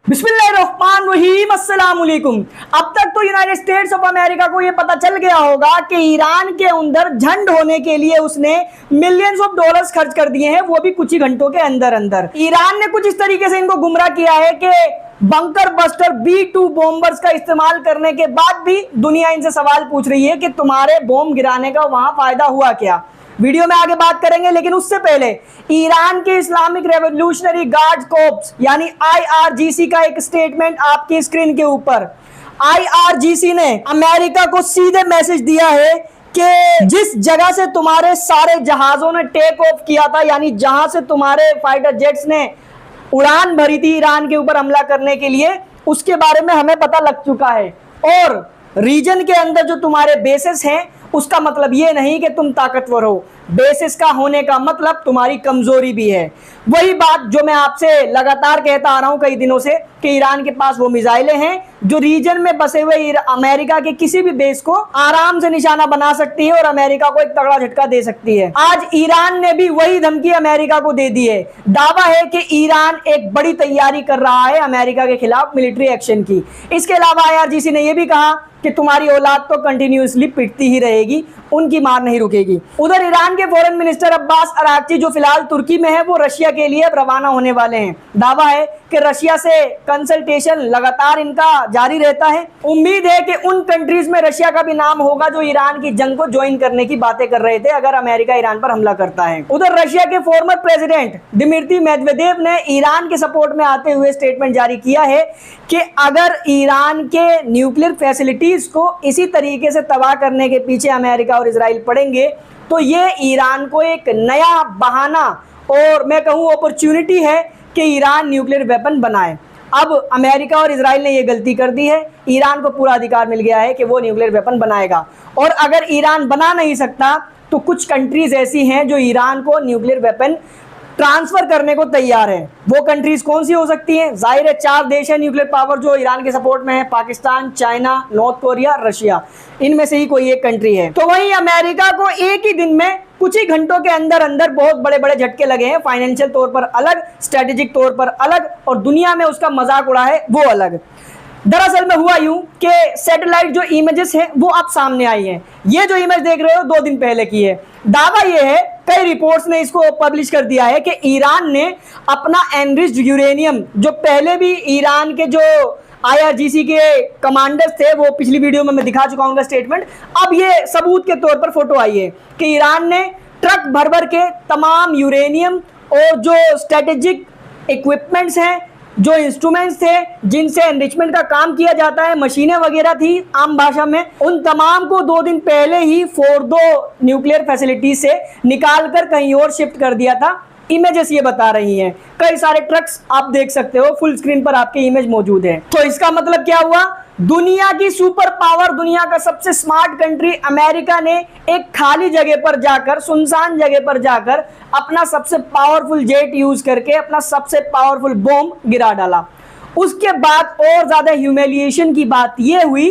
बिस्मिल्लाहिर्रहमानिर्रहीम अस्सलाम वालेकुम। अब तक तो यूनाइटेड स्टेट्स ऑफ अमेरिका को यह पता चल गया होगा कि ईरान के अंदर झंड होने के लिए उसने मिलियंस ऑफ डॉलर्स खर्च कर दिए हैं, वो भी कुछ ही घंटों के अंदर अंदर। ईरान ने कुछ इस तरीके से इनको गुमराह किया है कि बंकर बस्टर B2 बॉम्बर्स का इस्तेमाल करने के बाद भी दुनिया इनसे सवाल पूछ रही है कि तुम्हारे बॉम्ब गिराने का वहां फायदा हुआ क्या। वीडियो में आगे बात करेंगे, लेकिन उससे पहले ईरान के इस्लामिक रेवोल्यूशनरी गार्ड कोर्प्स यानी IRGC का एक स्टेटमेंट आपकी स्क्रीन के ऊपर। IRGC ने अमेरिका को सीधे मैसेज दिया है कि जिस जगह से तुम्हारे सारे जहाजों ने टेक ऑफ किया था, यानी जहां से तुम्हारे फाइटर जेट्स ने उड़ान भरी थी ईरान के ऊपर हमला करने के लिए, उसके बारे में हमें पता लग चुका है। और रीजन के अंदर जो तुम्हारे बेसिस हैं, उसका मतलब ये नहीं कि तुम ताकतवर हो, बेसिस का होने का मतलब तुम्हारी कमजोरी भी है। वही बात जो मैं आपसे लगातार कहता आ रहा हूं कई दिनों से कि ईरान के पास वो मिसाइलें हैं जो रीजन में बसे हुए अमेरिका के किसी भी बेस को आराम से निशाना बना सकती है और अमेरिका को एक तगड़ा झटका दे सकती है। आज ईरान ने भी वही धमकी अमेरिका को दे दी है। दावा है कि ईरान एक बड़ी तैयारी कर रहा है अमेरिका के खिलाफ मिलिट्री एक्शन की। इसके अलावा IRGC ने यह भी कहा कि तुम्हारी औलाद तो कंटिन्यूअसली पिटती ही रहेगी, उनकी मार नहीं रुकेगी। उधर ईरान के फॉरेन मिनिस्टर अब्बास अराक्ची जो फिलहाल तुर्की में है, वो रशिया के लिए अब रवाना होने वाले हैं। दावा है कि रशिया से कंसल्टेशन लगातार इनका जारी रहता है। उम्मीद है कि उन कंट्रीज में रशिया का भी नाम होगा जो ईरान की जंग को ज्वाइन करने की बातें कर रहे थे अगर अमेरिका ईरान पर हमला करता है। उधर रशिया के फॉर्मर प्रेसिडेंट दिमित्री मेदवेदेव ने ईरान के सपोर्ट में आते हुए स्टेटमेंट जारी किया है कि अगर ईरान के न्यूक्लियर फैसिलिटीज को इसी तरीके से तबाह करने के पीछे अमेरिका और इजराइल पड़ेंगे तो ये ईरान को एक नया बहाना और मैं कहूँ अपॉर्चुनिटी है कि ईरान न्यूक्लियर वेपन बनाए। अब अमेरिका और इजराइल ने ये गलती कर दी है, ईरान को पूरा अधिकार मिल गया है कि वो न्यूक्लियर वेपन बनाएगा। और अगर ईरान बना नहीं सकता तो कुछ कंट्रीज ऐसी हैं जो ईरान को न्यूक्लियर वेपन ट्रांसफर करने को तैयार है। वो कंट्रीज कौन सी हो सकती हैं? जाहिर है 4 देश है न्यूक्लियर पावर जो ईरान के सपोर्ट में है, Pakistan, China, north Korea, Russia. इनमें से ही कोई एक कंट्री है। तो वहीं अमेरिका को एक ही दिन में कुछ ही घंटों के अंदर अंदर बहुत बड़े बड़े झटके लगे हैं, फाइनेंशियल तौर पर अलग, स्ट्रेटेजिक तौर पर अलग, और दुनिया में उसका मजाक उड़ा है वो अलग। दरअसल में हुआ यूं कि सैटेलाइट जो इमेजेस हैं वो अब सामने आई हैं। ये जो इमेज देख रहे हो 2 दिन पहले की है। दावा ये है, कई रिपोर्ट्स ने इसको पब्लिश कर दिया है कि ईरान ने अपना एनरिच्ड यूरेनियम, जो पहले भी ईरान के जो IRGC के कमांडर्स थे, वो पिछली वीडियो में मैं दिखा चुका हूं स्टेटमेंट, अब ये सबूत के तौर पर फोटो आई है कि ईरान ने ट्रक भर भर के तमाम यूरेनियम और जो स्ट्रेटेजिक इक्विपमेंट्स हैं, जो इंस्ट्रूमेंट्स थे जिनसे एनरिचमेंट का काम किया जाता है, मशीनें वगैरह थी आम भाषा में, उन तमाम को 2 दिन पहले ही फोर्डो न्यूक्लियर फैसिलिटी से निकालकर कहीं और शिफ्ट कर दिया था। इमेजेस ये बता रही हैं, कई सारे ट्रक्स आप देख सकते हो, फुल स्क्रीन पर आपकी इमेज मौजूद है। तो इसका मतलब क्या हुआ? दुनिया की सुपर पावर, दुनिया का सबसे स्मार्ट कंट्री अमेरिका ने एक खाली जगह पर जाकर, सुनसान जगह पर जाकर अपना सबसे पावरफुल जेट यूज करके अपना सबसे पावरफुल बॉम्ब गिरा डाला। उसके बाद और ज्यादा ह्यूमिलिएशन की बात यह हुई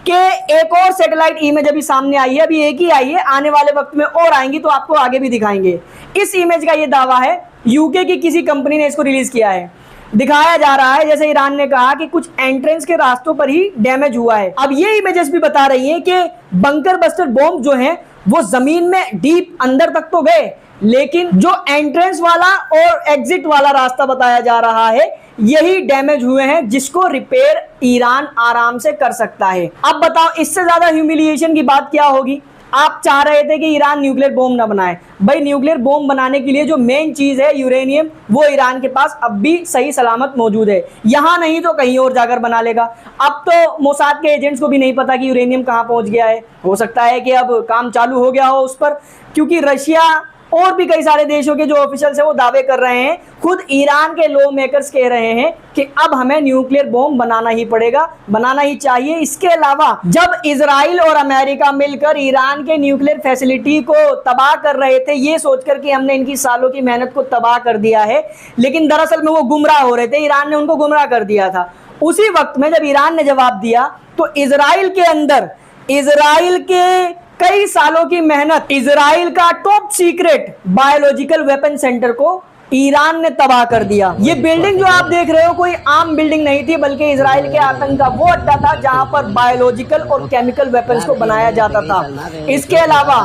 कि एक और सैटेलाइट इमेज अभी सामने आई है, अभी एक ही आई है, आने वाले वक्त में और आएंगी तो आपको आगे भी दिखाएंगे। इस इमेज का ये दावा है, यूके की किसी कंपनी ने इसको रिलीज किया है। दिखाया जा रहा है जैसे ईरान ने कहा कि कुछ एंट्रेंस के रास्तों पर ही डैमेज हुआ है। अब ये इमेजेस भी बता रही हैं कि बंकर बस्टर बॉम्ब जो हैं वो जमीन में डीप अंदर तक तो गए, लेकिन जो एंट्रेंस वाला और एग्जिट वाला रास्ता बताया जा रहा है यही डैमेज हुए हैं, जिसको रिपेयर ईरान आराम से कर सकता है। अब बताओ इससे ज्यादा ह्यूमिलिएशन की बात क्या होगी? आप चाह रहे थे कि ईरान न्यूक्लियर बॉम्ब ना बनाए। भाई न्यूक्लियर बॉम्ब बनाने के लिए जो मेन चीज है यूरेनियम, वो ईरान के पास अब भी सही सलामत मौजूद है। यहां नहीं तो कहीं और जाकर बना लेगा। अब तो मोसाद के एजेंट्स को भी नहीं पता कि यूरेनियम कहां पहुंच गया है। हो सकता है कि अब काम चालू हो गया हो उस पर, क्योंकि रशिया और भी कई सारे देशों के जो ऑफिशियल्स हैं वो दावे कर रहे हैं, खुद ईरान के लॉ मेकर्स कह रहे हैं कि अब हमें न्यूक्लियर बॉम्ब बनाना ही पड़ेगा, बनाना ही चाहिए। इसके अलावा जब इजराइल और अमेरिका मिलकर ईरान के न्यूक्लियर फैसिलिटी को तबाह कर रहे थे, ये सोचकर कि हमने इनकी सालों की मेहनत को तबाह कर दिया है, लेकिन दरअसल में वो गुमराह हो रहे थे, ईरान ने उनको गुमराह कर दिया था। उसी वक्त में जब ईरान ने जवाब दिया तो इजराइल के अंदर, इजराइल के कई सालों की मेहनत, इजराइल का top secret biological weapon centre को ईरान ने तबाह कर दिया। ये बिल्डिंग जो आप देख रहे हो कोई आम बिल्डिंग नहीं थी, बल्कि इजराइल के आतंक का वो अड्डा था जहां पर बायोलॉजिकल और केमिकल वेपन्स को बनाया जाता था। इसके अलावा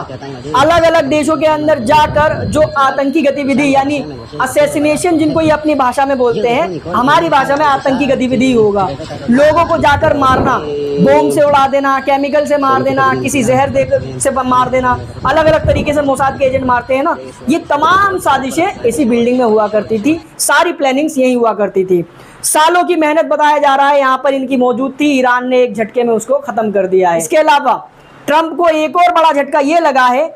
अलग अलग देशों के अंदर जाकर जो आतंकी गतिविधि यानी असैसिनेशन, जिनको ये अपनी भाषा में बोलते हैं, हमारी भाषा में आतंकी गतिविधि होगा, लोगों को जाकर मारना, बोम से उड़ा देना, केमिकल से मार देना, किसी जहर से मार देना, अलग अलग तरीके से मोसाद के एजेंट मारते हैं ना, ये तमाम साजिशें इसी बिल्डिंग में हुआ करती थी। सारी प्लानिंग्स यही हुआ करती थी। सालों की मेहनत बताया जा रहा है यहाँ पर इनकी मौजूद थी। ईरान ने एक झटके में उसको खत्म कर दिया है। इसके अलावा ट्रंप को एक और बड़ा झटका ये लगा है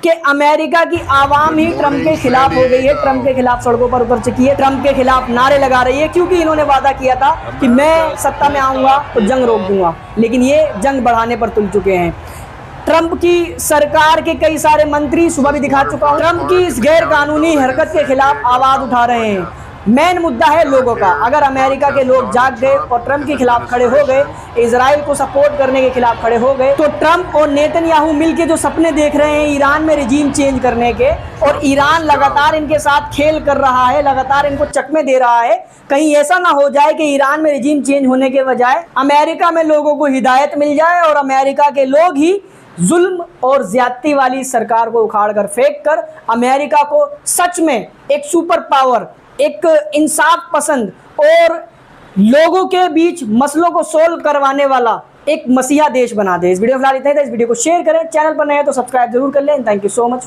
कि अमेरिका की आवाम ही ट्रंप के खिलाफ हो गई है, ट्रंप के खिलाफ सड़कों पर उतर चुकी है, ट्रंप के खिलाफ नारे लगा रही है, क्योंकि इन्होंने वादा किया था कि मैं सत्ता में आऊंगा तो जंग रोक दूंगा, लेकिन ये जंग बढ़ाने पर तुल चुके हैं। ट्रंप की सरकार के कई सारे मंत्री, सुबह भी दिखा चुका हूं, ट्रंप की इस गैर कानूनी हरकत के खिलाफ आवाज उठा रहे हैं। मेन मुद्दा है लोगों का। अगर अमेरिका के लोग जाग गए और ट्रंप के खिलाफ खड़े हो गए, इजराइल को सपोर्ट करने के खिलाफ खड़े हो गए, तो ट्रंप और नेतन्याहू मिलके जो सपने देख रहे हैं ईरान में रिजीम चेंज करने के, और ईरान लगातार इनके साथ खेल कर रहा है, लगातार इनको चकमे दे रहा है, कहीं ऐसा ना हो जाए कि ईरान में रिजीम चेंज होने के बजाय अमेरिका में लोगों को हिदायत मिल जाए और अमेरिका के लोग ही जुल्म और ज्यादती वाली सरकार को उखाड़ कर फेंक कर अमेरिका को सच में एक सुपर पावर, एक इंसाफ पसंद और लोगों के बीच मसलों को सोल्व करवाने वाला एक मसीहा देश बना दे। इस वीडियो फिलहाल इतना ही था। इस वीडियो को शेयर करें, चैनल पर नए हैं तो सब्सक्राइब जरूर कर लें। Thank you so much.